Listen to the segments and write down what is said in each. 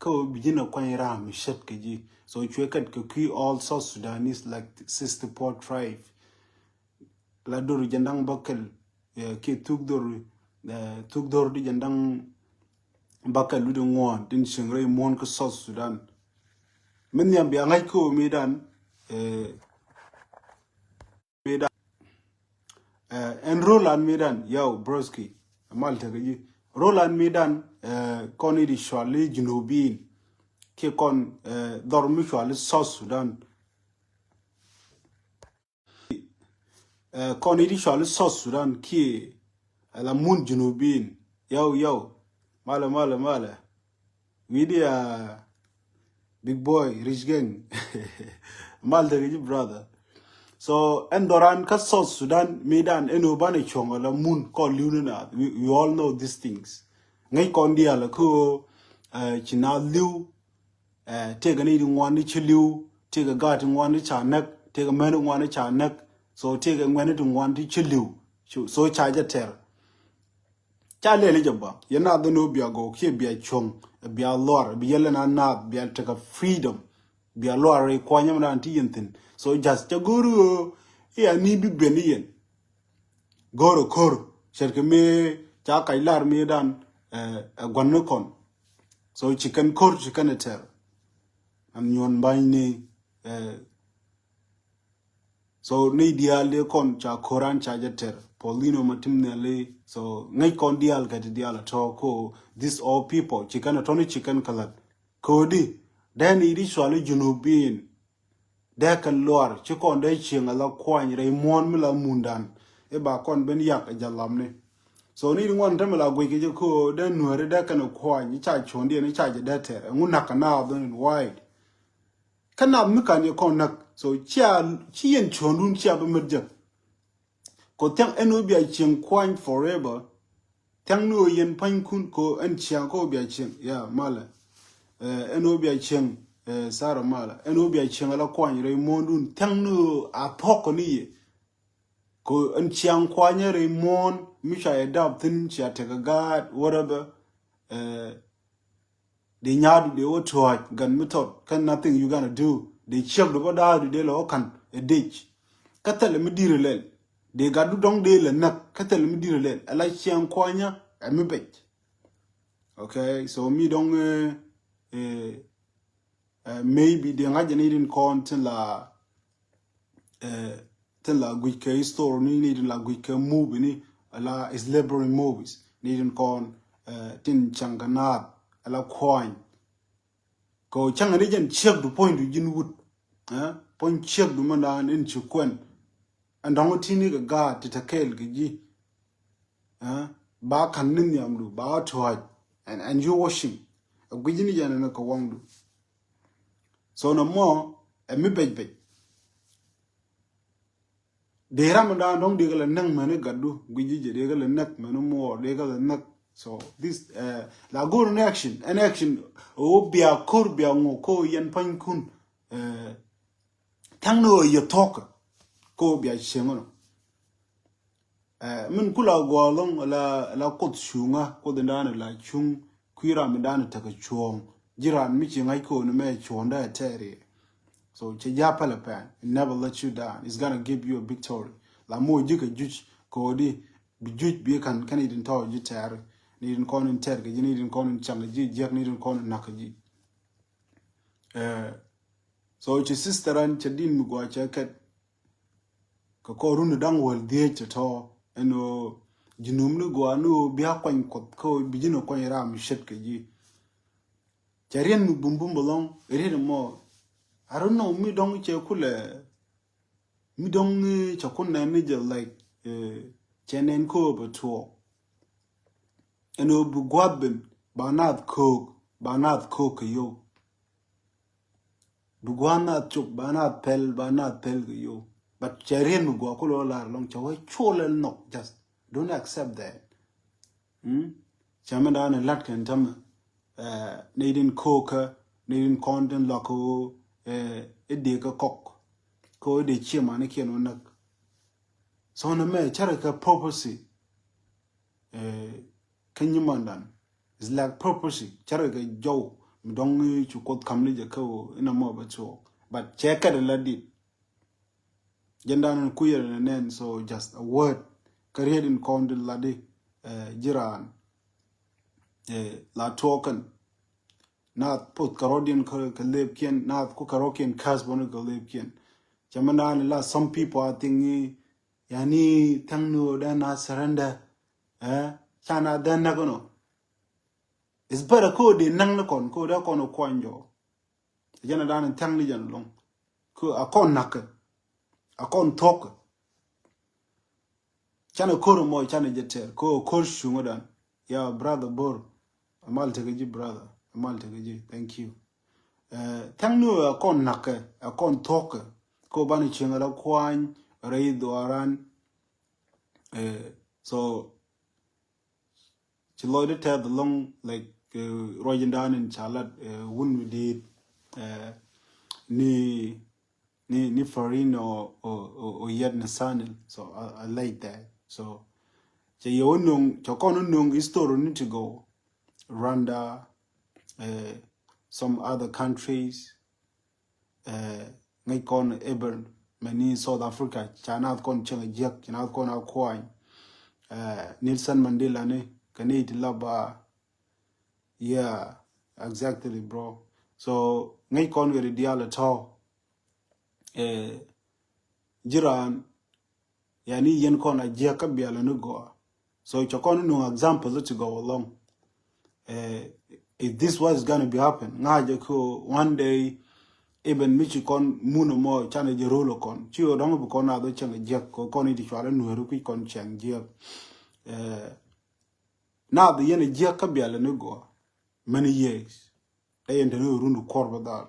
ko bijina kwa ram shet keji. So chwekat ke all South Sudanese like 64 tribe. La dor jandang bakal ke tugdor di jandang bakal ludu ngwan din shingray mon ko South Sudan. Men yam bi angay ko medan and Roland Medan, yo, broski, Malta, Roland Medan, koni di shwali Junubin, ke kon dormi shwali South Sudan, koni di shwali South Sudan ki la mun Junubin, yo, mala, we di big boy, rich gang, Malta, brother. So, Endoran ka South Sudan, Medan, Enobane Chonga, la moon, called Lunana. We all know these things. Ngay kondia la ko, china liu, take a needing one niche liu, take a garden one niche neck, take a man one niche neck, so take a man one niche liu. So charge a terror. Charlie eligible, you're not the no be a go, here be a chong, be a lord, be yelling and not, be a take a freedom, be a lord, a quanyam and tea. So just a guru, here need be benian. Goro kor, sherke me, chaka ilar me dan, a guanukon. So chicken kor, chicken eter. And yon bine, so ne dial con cha koran chajeter. Paulino matimnele, so ngay con dial get dial at all. This all people, chicken atoni chicken colored. Cody, then it is swallow Junubin. Dekan lor chikon de ching ala kwany re mon mila mundan e ba kon ben yak e jalamne so ni ngwan tamala gwe ke ko den nuere dekan kwany cha chonde ni cha je dete nguna kana don wide kana mika ni kon nak so chia chien chondun chia be medja ko tang eno bia ching kwany forever tang no yen pan kun ko en chia ko bia ching ya mala eno bia ching Sarah Mala, and Obi Changala Kwan, Raymond, Tangnu, a pokoni. Ko and Chiang Kwanya, Raymond, Misha adopting, she take a guard, whatever. The yard, the auto, gun method, can nothing you gonna do. They check the water, the locan, a ditch. Cattle Medirel. They got do dong deal and knock, cattle Medirel. I like Chiang Kwanya, and me bet. Okay, so me don't. Maybe the imagine con till la guike store ni needing la guike movie ni la is laboring movies needing con tin changanat la coin go changanijan check the point to jin wood point check the man in chukwen and don't tini ga ga titakel giji ba kan nin yamdu ba to and you washing a gujini jana na ka wangdu. So no more, a me bej. De Ramadan don't dig a nang man gadu, Guiji, they got a neck, man, no more, they got a neck. So this, la go in action, oh, be a corbia, moko, yan pine kun, tango, your talker, go be a shemono. Min kula go along la coat shunga, go the dana like chung, queera medana take a chuong. Jiran meeting I could make chonda terry. So Chejapalapan, it never let you down. It's gonna give you a victory. La more you can judge Cody, be judge be can even tell you terry. Needn't call in terry, you needn't call in Changaji, Jack needn't call in Nakaji. So it's your sister and Chadin Mugua checket. Kakorun dang will dear at all, and no Junumnu guano be a coin co begin a coin ram shetkaji. Charian bumbum belong, read more. I don't know, me don't chakula. Me don't chakuna major like Chenen ko but talk. And Bugwabin, Barnard cook yo. Bugwana chuk, Barnard pel yo. But Charian Mugwakulo long chawa chole no, just don't accept that. Chamadan and Latkan Tama. Needing coker, needing content loco, a digger cock, co de chairman, a can knock. So on a mere character purposey, can you mandan? It's like purposey, character Joe, Mdong chu kot kamni je ko ina mo ba cho. But check it la dit. Jendan kuyer nen so just a word. Career in kound la di jiran la token. Not put Carodian Kalebkian, not Kukarokian Kasbon Kalebkian. Jamana la some people are thinking Yani Tangnu then not surrender. Chana then nagono. It's better code in Nanglakon, code a con of Quanjo. Janadan and Tangli Jan long. A con knacker. A con talker. Chana Koro Moy Chana Jeter, Ko Korshungadan. Yeah, brother Bor. A Maltagaji brother. A Maltagaji. Thank you. Tangnu a con knacker, a con talker. Ko Bani Chingala Kwan, Ray Doaran. So, Chiloid tell the long like Royan down in Charlotte, wouldn't we did ni foreign or yet nasanil. So I like that. So Chokonung is still need to go. Rwanda, some other countries, Nikon Eben, many South Africa, China con Changajak, China con Aquine, Nelson Mandela ne, Canadian Laba. Yeah, exactly, bro. So Nikon with the deal at all. Jiran yani yen kon a jeka biala no go. So chakon no examples to go along. If this was gonna be happen, ngaje ko one day even Michikon muno mo chane jerolo kon. Chio dongo bu kon ado changa jek ko kon di chwala nueru ki kon chang jek. Now the yen jeka biala no go. Many years. They enter no rundu korba dar.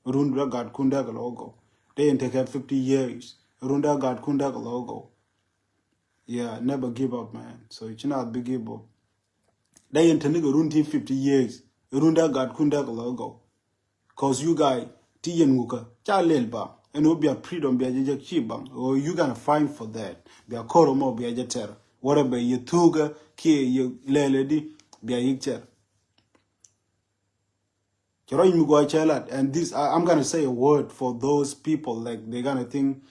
Rundu gad kundaga logo. They enter 50 years. Runda gad kundaga logo. Yeah, never give up, man. So it's not big give up. They intend to run 50 years. Runda God kunda logo. Cause you guys, Tiyan Muka, Chalelba, and will be a freedom be a chibang, or you gonna fight for that. Be a koromo be a jeter. Whatever you tuga, ki you lady, be a yicter. And this, I'm gonna say a word for those people, like they're gonna think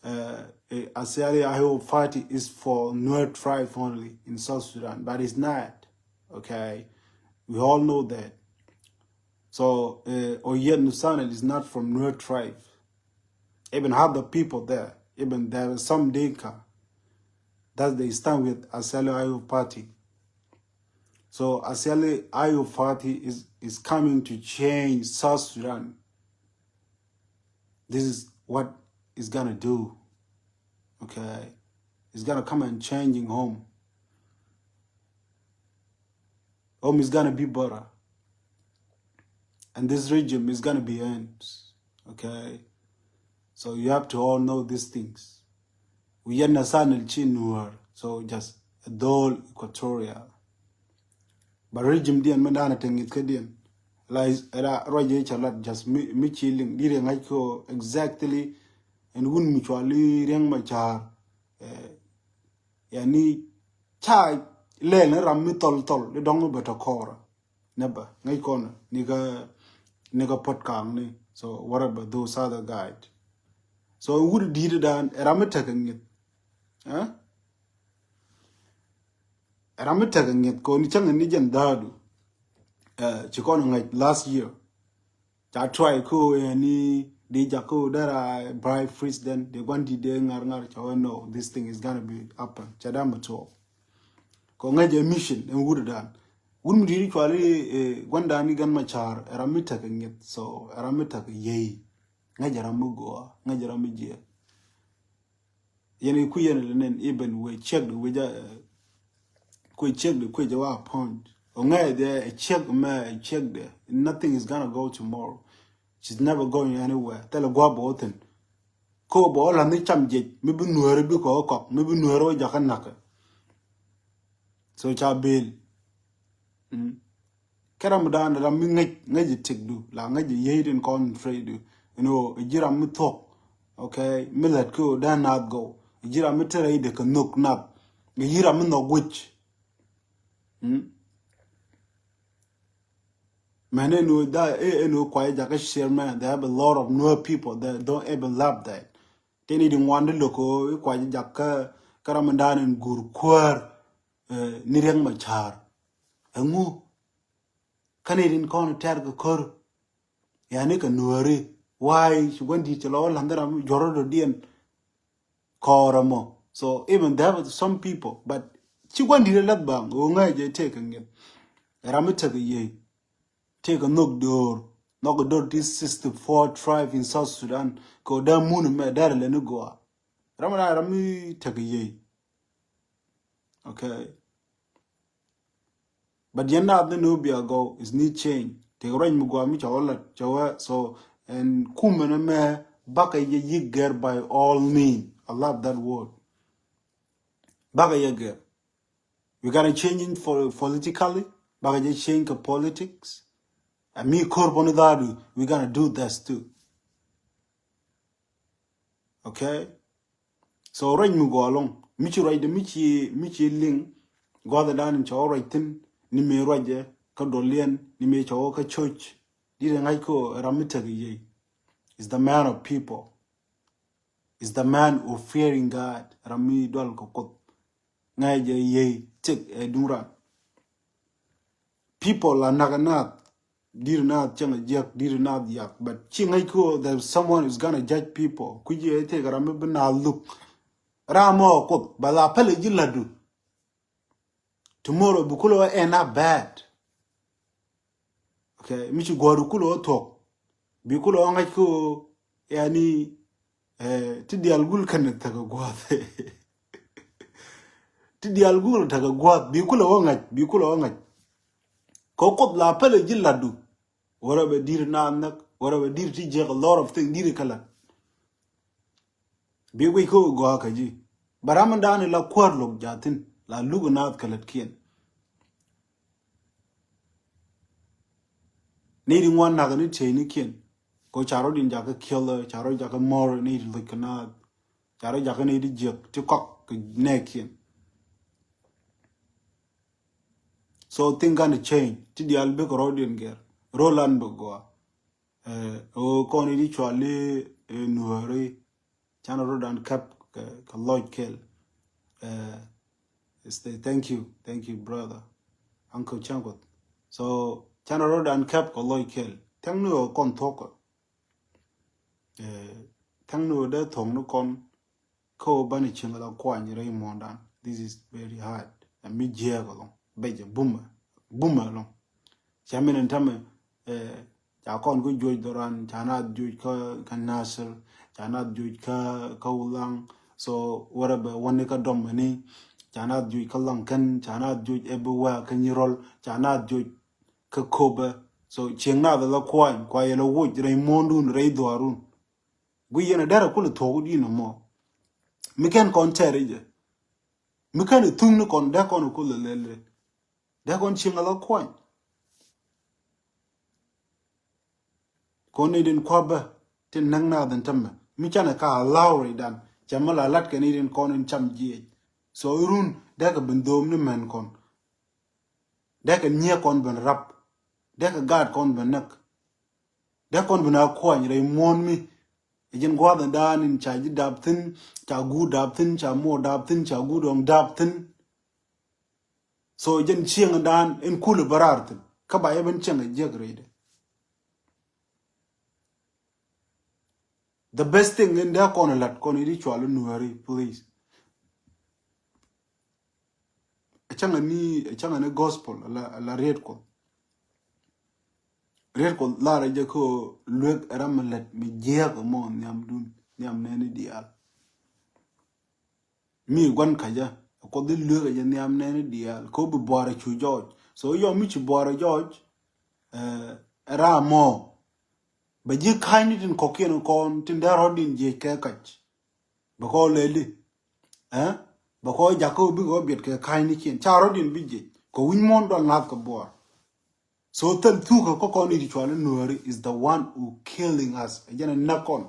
Asiali Ayo Party is for Nuer tribe only in South Sudan, but it's not. Okay, we all know that. So Oyed Nusanel is not from Nuer tribe. Even have the people there. Even there are some Dinka that they stand with Asiali Ayo Party. So Asiali Ayo Party is coming to change South Sudan. This is what it's gonna do. Okay, it's gonna come and changing home. Home is gonna be better, and this regime is gonna be ends. Okay, so you have to all know these things. We understand el chinur, so just a dull Equatoria. But regime dian mandana tengit kedian. Like Roger Chalat just me chilling, didn't like exactly, and wouldn't mutually ring my char. Yani chai len ram mi tol the dong better core. Never ngai corner nigga pot kang ni. So whatever those other guide. So would did it and ramitaking it. Huh? Ramitaking it ko ni chang ni jan dadu. Chikon like last year. I try ko any they jako that I bribe freeze then they want the day ngar no this thing is gonna be happen. Chadama to. Ko ngaje mission and would done. Wouldn't really quali one dani gan machar ramita can get so ramita ye ngajaramugo ngajaramije. Yeni kuyen and even we check the wager check the kujawa point. Ongai there check me check there. Nothing is gonna go tomorrow. She's never going anywhere. Tell a go about it. Ko bo la ni cham je maybe nuere bi ko ko maybe nuere ja kan naka. So cha bill. Karam dan da mi ngai tik du la ngai yeden kon trade you know jira mi talk. Okay, me let go dan not go. Jira mi tere de kan nok nap. Jira mi no which. Mane no that no quiet jaka share man. They have a lot of new people that don't ever love that. They need one loco quiet jaka karamandan and gurkwar nirang machar. Engu Canadian con terga kur yanika nuari. Why she went to all landam joro dien koramo. So even there were some people, but she went to the lab bang. Unga taking it. Ramita ye. Take a knock a door this 64 tribe in South Sudan. Go down moon me dar le no go. Ramana Rami take a ye. Okay. But yena the nubia go is need change. Take a rain mugwa mi chawola chawa so and kumena me baka ye yigger by all means. I love that word. Baka yigger. We gotta change it for politically. Baka ye change the politics. And me Korbonidadu, we're gonna do this too. Okay? So right mu go along. Michi right the Michi ling go the down in chaw right tin ni me roje ka dolian ni me chaw ka church. Didn't I ko ramita ye. Is the man of people. Is the man who fearing God. Rami dol ko kot. Ngai je ye tik edura. People are naganat. Did not change jack, did not yak. But chingaiko that someone is gonna judge people. Could you take a remember now look? Ramo cook, but la pele gilladu. Tomorrow bukulo ain't not bad. Okay, Michi Guarukulo talk. Bikulo angako yani Tidi algul can take a guath. Tidi algul take a guath, Bikulo ongat. Kokot la pele gilladu. Whatever did not, whatever did a lot of things did color. Be we go akaji. But I'm down la quarlog jatin, la lugunat kalat kien. Needing one nagani chain kien. Go charo din jaka killer, charo jaka more need likanad. Charo jaka need jik to cock neck. So thing gonna change. Tidi albek rodian ger. Roland Bogoa. O koni di chwale nuare. Chana road and cap Lloyd Kell. Thank you, brother. Uncle Changot. So Chana road and cap Lloyd Kell. Tang no con talker. Tang no de tong no con ko bani chingala kwan yere mondan. This is very hard. And me jagalong. Beja boomer long. Chamin and tame Chakon go George Doran, Chana George ka Nasser, Chana George ka Ulang, so whatever one nika domini, Chana George ka Lankan, Chana George everywhere can you roll, Chana George ka Koba, so Chingna the Laquan, Quayelo Wood, Raymondun, Ray Doarun. We in a dara cool told you no more. Mikan con terrage. Mikan a tung con deck on a cooler lele. Deck on Chingala coin. Conidin Quaba, tin nangna than Tamba. Michana ka lowry dan. Jamala lat Canadian con in cham ye. So run, deck a bendom ni man con. Deck a near con ben rap. Deck a guard con ben neck. Deck on ben a coin, they mourn me. Again, go the dan in charge dabthin, cha good dabthin, cha more dabthin, cha good on dabthin. So again, chiang and dan in cooler barartin. Kaba even chang a jaggrade. The best thing in their corner, let con ritual nuari, please. A chang a gospel, la red call. Red call, Lara Jaco, look ramalet, me jag among yam nanny dial. Me one kaja, a call the look at yam nanny dial, Kobe Bora Chu George. So you're Mitch Bora George, ra more. But you kind it in cocaine corn, tinder rodin ye catch. Bako lady, eh? Bako Jaco big object, kind it, charodin bidget, go win more than like a boar. So tell two kokoni ritual nuari is the one who killing us. Again, nakon.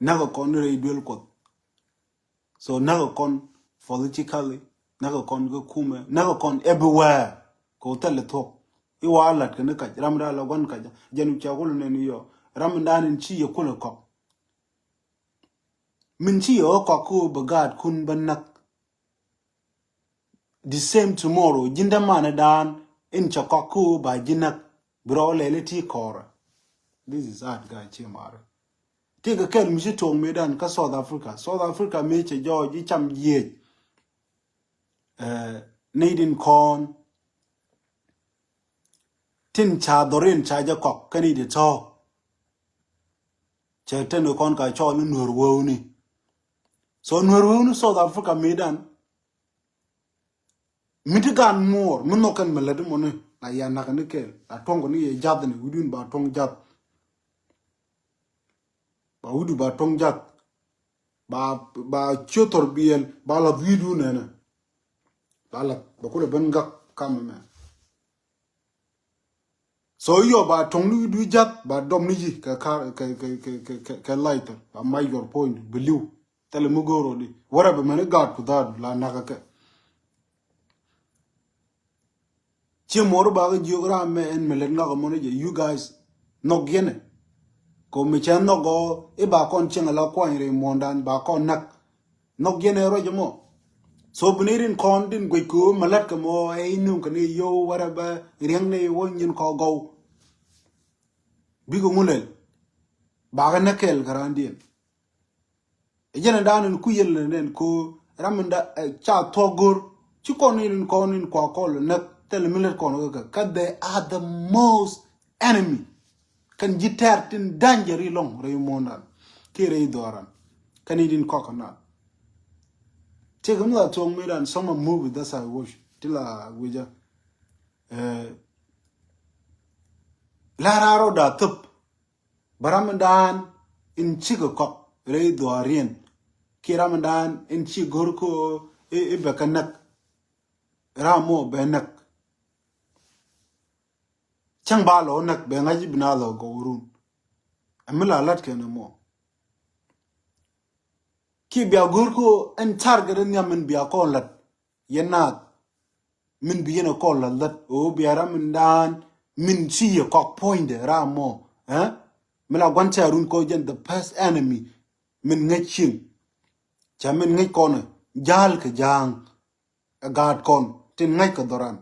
Nagakon dual kot. So nagakon politically, nagakon go kume, nagakon everywhere. Go tell the talk. I walat kan ka ramda la gon ka janu cha kul ne yo ramda nin chi yo kul ko min chi yo ko ku bagad kun banak the same tomorrow jinda mana dan in cha ko ku ba jinak bro lele ti kora this is hard guy chimara take a kel mi tong medan ka South Africa me che George cham ye needing corn tin cha dorin cha ja kok kani de to che ten kon ka cho ni nur wo ni so nur wo ni South Africa medan mitigan more mun no kan melade mo ne na ya na kan ke a tongo ni ye jad ni udun ba tong jad ba udu ba tong jad ba chotor biel ba la vidu ne na ba la ba ko le ben gak kam me so yo ba tong ni du jad ba dom ni ji ka lighter ba my your point believe tele mu goro di whatever man god to that la na ka che mor ba ga geogram me en melen nga mo ne you guys no gene ko mi chen no go e ba kon chen la kwa re mondan ba kon nak no gene ro jmo so bunirin kon din go ko malat ko mo e nu kan yo whatever riang ne won yin ko go bigo mulel ba ga nakel garandien e jena dan ku yel nen ko ramanda cha togor ci konin kwa ko nak tel milet kon ka they are the most enemy kan jitar tin danger long re mondan ke re doran kanidin kokona take another tong me and some movie that's I watch tila wija lararo da tup baramandan in chigo kok re doarien kiramandan in chi gorko e bekanak ramo benak chang balo nak be ngaji binalo go urun amila lat kenamo ki biya gorko en target nyamen biya kollat yenat min biyena kollat o biya ramandan min chi kok point ramo mila gwanta run ko jen the first enemy min ngachin cha min ngaj kon jal ke jang gad kon tin ngaj ka doran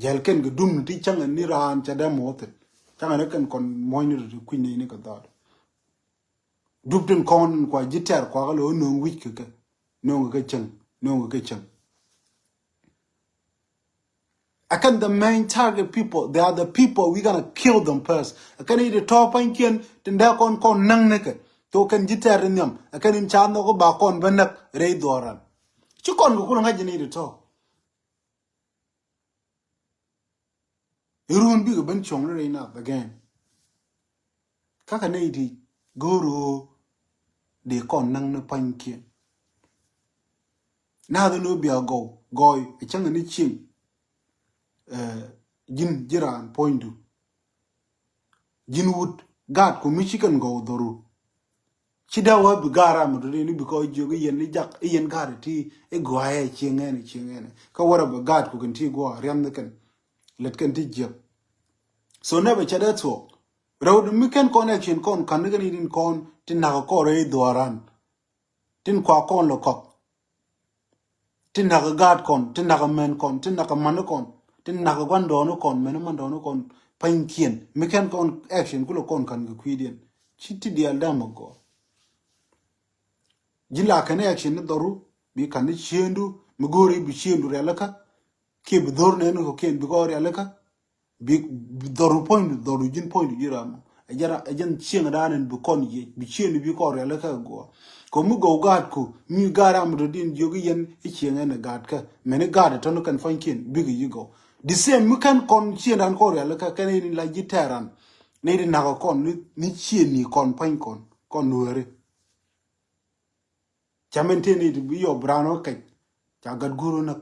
jel ken gudum ti changa ni ran cha dem hote changa ne ken kon moyni ru kwini ni ka dad dubtin kon kwa jiter kwa lo no wich ke no ga chen no ga chen akan the main target people they are the people we gonna kill them first akan the top and ken tin da kon nang ne ke to kan jiter nyam akan in chando ko ba kon benak re doran ci kon ko ngaji ni to irun bi go ben chong re na again kaka ne di guru de kon nang ne pankin na the no bia go goy e changa ni chin jin jiran pointu jin wood gad ko michigan go doru chidawa bi gara mu ni because jogo yen ni jak yen gara ti e goaye chingene ka wara ba gad ko kan ti go riam ne kan let kan ti jek so never chada to road mi kan connection kon kan ga ni din kon tin na ko re doran tin kwa kon lo kok tin na gad kon tin na men kon tin na man kon tin na gwando no kon men man do no kon pankien mi kan kon action kulo kon kan ga kwidien chiti di aldama go jila kan action ne doru bi kan ni chendu mi gori bi chendu relaka ke bi dor ne no ke bi gori relaka bi doru point doru jin point jiram ajara ajan chenga danen bi kon ye bi chendu bi ko relaka go ko mu go gad ko mi gara mu din jogi yen chenga ne gad ka mene gad to no kan fankin bi gi go the same mu kan kon chendan ko relaka kan ni la jitaran ne di na kon ni cheni kon pan kon nuere chamente ni bi yo brano kai cha gad guru nak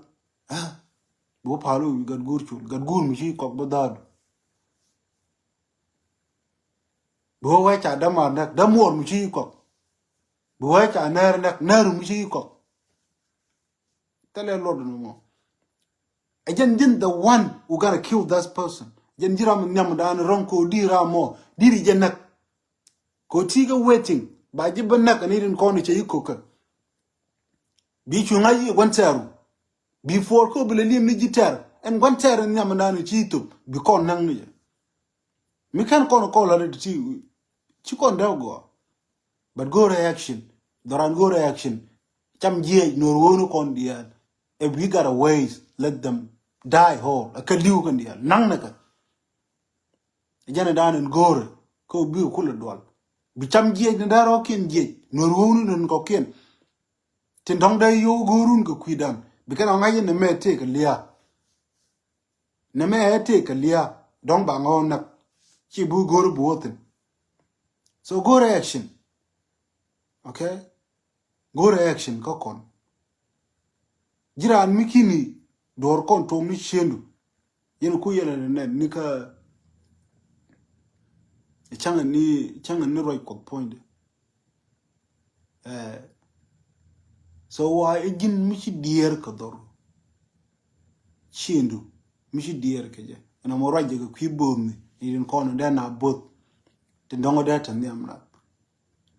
bo palo gad gur chul gad gur mi chi kok bodad bo wa cha da ma nak da mor mi chi kok bo wa cha ner nak ner mi chi kok tele lord no mo again the one who gonna kill that person jen jiram nyam dan ron ko dira mo diri jenak ko tiga waiting ba jiban nak ni din ko ni che yikoka bi chunga yi wantaru before ko bele lim ni gitar en wantaru nyam dan chi tup bi kon nang ni mi kan kon ko la ti chi kon daw go but go reaction doran go reaction cham je nor wonu kon dial if we got a ways let them die whole a kaliu kan dial nang naka jana danen gore ko bi kula dol bi cham je na daro ken je nor wonu non ko ken tin dong dai yo gorun ko kuidan bi kan ngaye ne mete ka lia ne mete ka lia dong ba ngon nak chi bu gore bu wotin so go reaction okay go reaction ko kon jiran mikini dor kon to mi shendu yen ku yele ne ni ka changa ni right ko point so wa ejin mi ci dier ko dor shendu mi ci dier ke je na mo raje ko ki bomni yen kon den na bot te ndongo data ni amna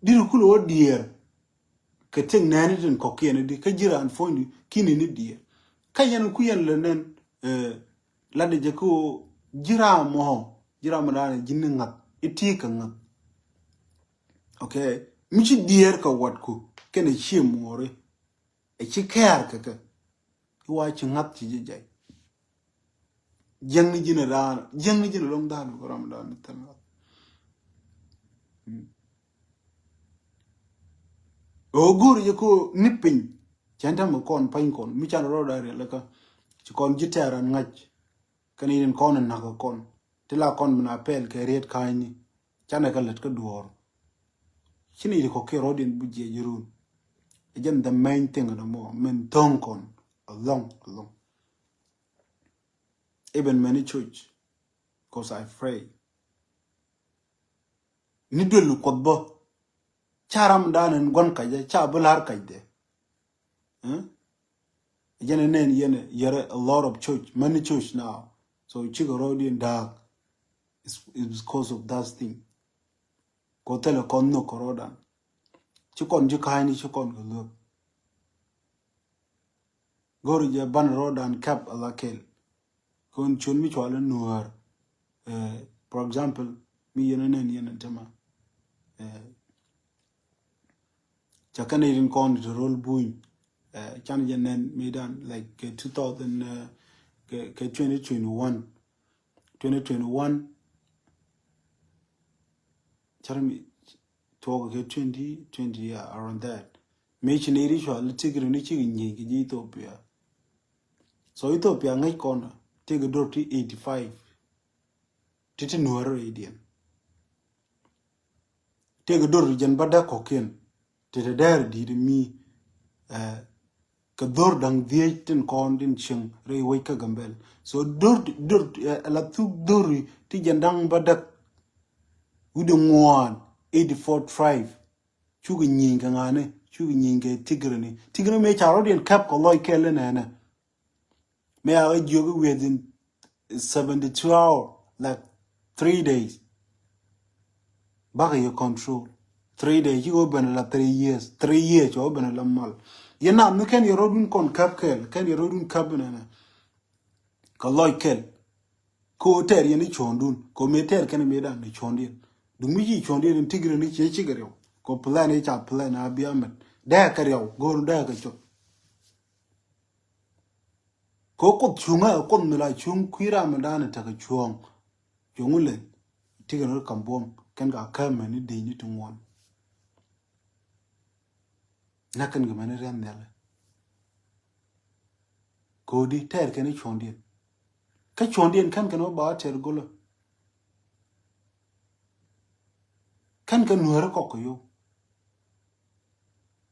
diru kulo dier ke ting nani den ko kene di ka jiran fondi kini ni dier kayen ku yen le nen la de je ko jira mo dana jinni ngat iti ka ngat okay mi ci dier ka wat ku kene chi more e ci kar ka wa ci ngat ci jay jeng ni jina long dan ko ramadan tan o gur je ko nipping chanta mo kon pain kon mi chan ro da re la ka ci kon jitera ngaj kanin kon na ka kon tila kon na pel ke red kaini chana ka let ka duor chini ko ke rodin buje jirun again the main thing no more men don kon along even many church because I pray ni dulu kodbo charam danen gon kaje cha bular kajde again nen yene yere a lot of church many church now so chigo rodin dark it's because of that thing ko tele kon no korodan chikon jikaini chikon gulu gori je ban rodan cap alakel kon chun mi chwala nuar for example mi yenen tema chakane irin kon to roll buin chan yenen medan like 2000 2021 charmi to 2020 around that me chineri chwala tigre ni chingi gi Ethiopia so Ethiopia ngai kona take dirty 85 titi nuaro Indian take dor jan bada koken tete der di mi ka dor dang vietin kon din ching re wai ka gambel so dor la tu dor ti jan dang bada udu ngwan 84 tribe chugu nyinga ngane chugu nyinga tigre me charo din kap ko loy kele na me I jogu within 72 hours like 3 days baga your control 3 days you open la 3 years 3 years you open la mal yena me ken yorodun kon kapkel ken yorodun kabana ka loikel ko ter yeni chondun ko meter ken me dan ni chondin dumi ji chondin tigre ni chigere ko plan e cha plan abiamet da karyaw gor da ka chok ko chunga ko mila chung kwira mandana ta ka chuong yongule tigre kambom ken ga kama ni de ni tungwan nakan ga mane ran dala ko di ter ken chondien ka chondien kan ba ter golo kan nuara ko yo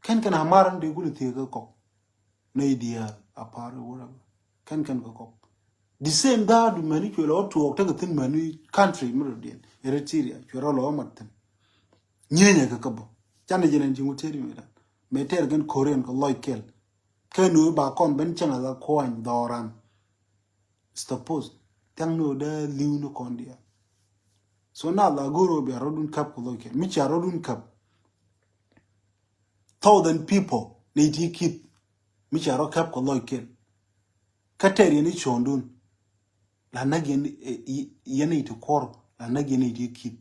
kan amaran de gulu te ga ko na idea apare wora kan ko the same da du mani ko lo to ta ga tin mani country murudien eritrea ko lo matten nyenya ga kabo chane jenen jingu teri me da me ter gan korean ko loikel kanu ba kon ben chana la koan doran suppose tang no da liu no kondia so na la goro be rodun kap ko loke mi cha rodun kap 1,000 people ne ti kit mi cha ro kap ko loke kateri ni chondun la nagin yene to kor la nagin ti kit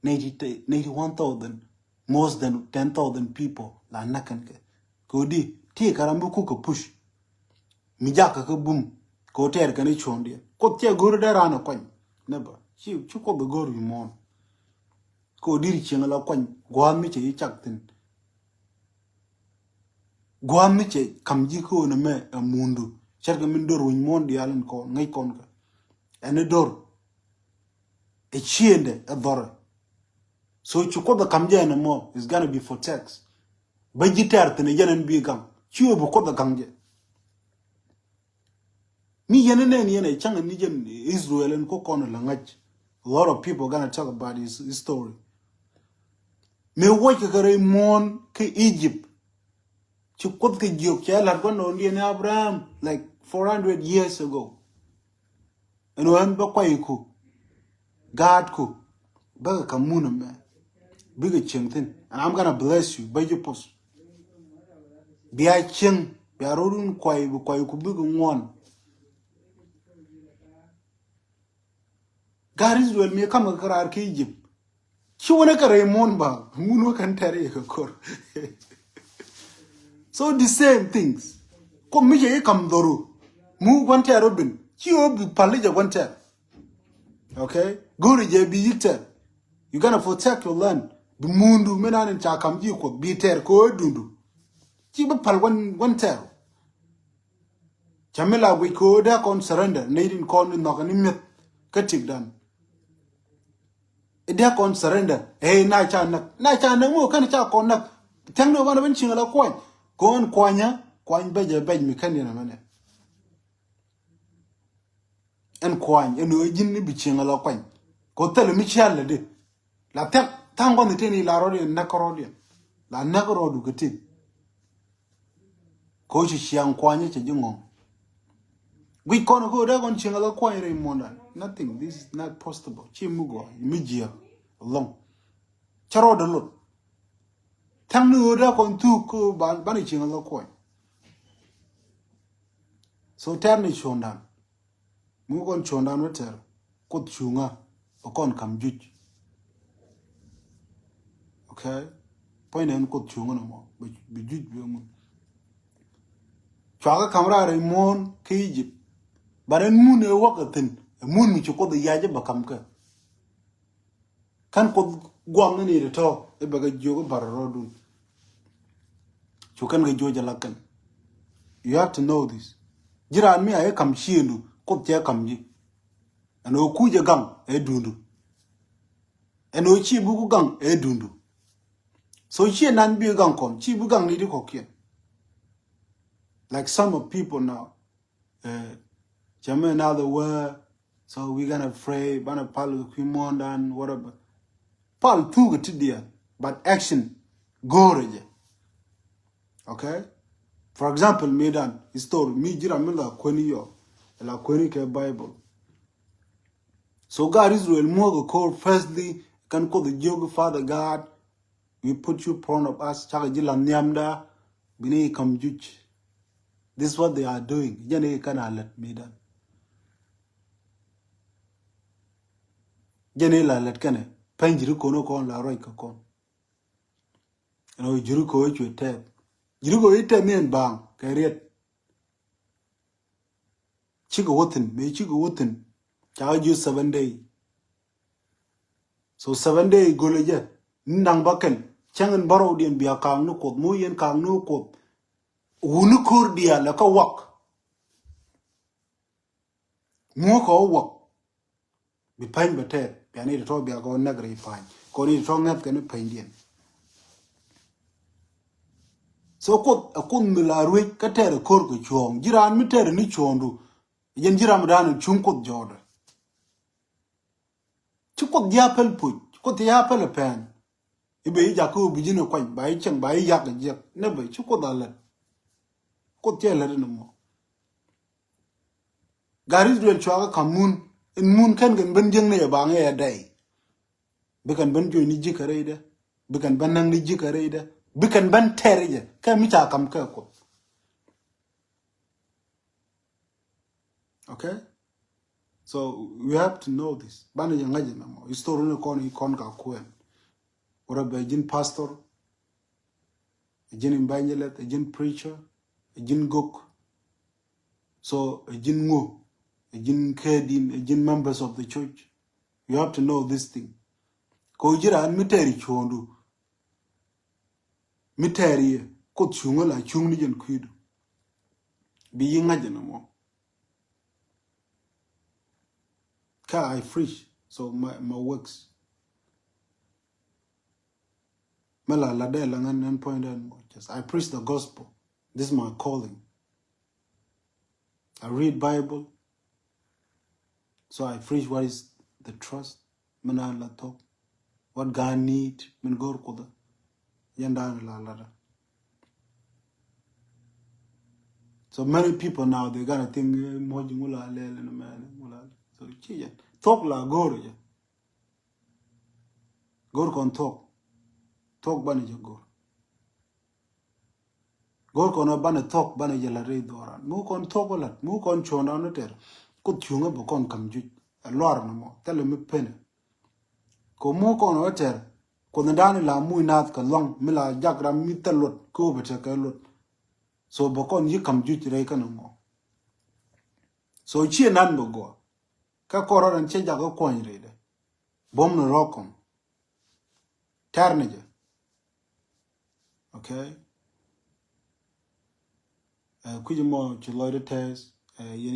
1,000 more than 10,000 people la nakan ke kodi ti karambu ku ko push mi jaka ko bum ko ter kan chondi ko te goro da rana kwan neba chi ko be goro mon ko diri chingala kwan gwa mi che chaktin gwa mi che kamji ko na me mundu cherga min dor won mon di alan ko ngai kon ka ene dor e chiende e dor so chu ko da kamje na mo is gonna be for tax ba jitar tene janan bi gam chiwo bu ko da kamje mi yene ne changa ni jen Israel en ko kono la ngach a lot of people gonna talk about his story me wo ke kare mon ke Egypt chu kot ke jok cha la ko no ni Abraham like 400 years ago and when ba kwai ku God ku ba ka muna me big chengtin and I'm gonna bless you by your post bia cheng bia rodun kwai ku big one God Israel me kama karar ke Egypt chi wona kare mon ba munu kan tare ka kor so the same things ko mi je kam doru mu gwante robin chi obi palija gwante okay guri je bi yikter you gonna protect your land the mundu menanen cha kam ji ko bi ter ko dundu chi ba pal gwante chamela we ko da kon surrender needing kon no kan mit katik dan ida kon surrender na cha na mo kan cha kon nak tang no bana ben chingala kon kwanya kwany beje mi kan yana mane en kwany eno jinni bi chingala kwany ko tele mi challa de la tek tango ni teni la rodi nakorodi la nakorodu gati ko chi chiang kwanya che jingo we kono go da kon chingala kwany re monda nothing this is not possible chi mugo mijia long charo de lot tang no da kon tu ko ban chingala kwany so terni chondan mu kon chondan weter ko chunga o kon kam juj okay point en ko chunga no mo bi juj bi mo chaga kamra re mon ke Egypt baren mun e wakatin mun mi ko da yaje bakam ka kan ko gwam ne to e baga jogo bararodun chukan ga joja lakan you have to know this jiran mi ay kam shiendu ko te kam ji ano kuje gang e dundu eno chi bugu gang e dundu so chi nan bi gang kon chi bu gang ni di kokien like some of people now German now the word so we gonna pray bana pal kumondan whatever pal tu to dia but action goreje okay for example medan story mi jira mila kweni yo la kweni ke Bible so God Israel more call firstly can call the Jog Father God we put you front of us chaka jila nyamda bini kam juj this is what they are doing jane kana let medan jane la let kane panjiru kono kon la roi ka kon no jiru ko chu te jiru ko ite men bang kariet chigo wotin chaka ju 7 day so 7 day goleje nang baken changen baro dien biya kang no kot mu yen kang no kot unu kur dia la ka wak mu ko wak bi pain beter piani to biya go nagri pain ko ni to ngat ken pain dien so kot akun mila ruik ka ter kor ko chong jiran mi ter ni chondu yen jiram dan chung kot jode chukot dia pel pu ko dia pel pen ibe ja ko bijino kwan bai cheng bai yak je ne bai chukot dalat ko te la no mo Garis duel chwaga kamun in mun kan gan ban jeng ne ba nga day bikan ban joy ni jikare ida bikan ban nang ni jikare ida bikan ban tere je ka mi ta kam ka ko. Okay, so we have to know this bana ya ngaje na mo story ne kon ka kuen ora be jin pastor jin evangelist jin preacher jin gok so jin ngo jin kedin jin members of the church. You have to know this thing ko jira an miteri chondu miteri ko chunga la chung ni jen kuidu bi yinga jena mo ka I fresh so my works mala la de la ngan point and just I preach the gospel. This is my calling. I read Bible, so I preach what is the trust. Mana la talk what God need min gor koda yanda la la. So many people now they gotta think mo jingula le na man mula so chi talk la gor ya gor kon talk bani je gor kon bani talk bani je la re doran mu kon talk la mu kon chona no ter ko chunga bo kon kam ju lor na mo tele mi pene ko mu kon oter ko ndani la mu inat ka long mi la jagra mi telot ko bete ka lot so bo kon yi kam ju re ka no mo so chi nan bo go ka koro ran che jago kon re de bom no rokom tarne je. Okay, kujimo chi loide test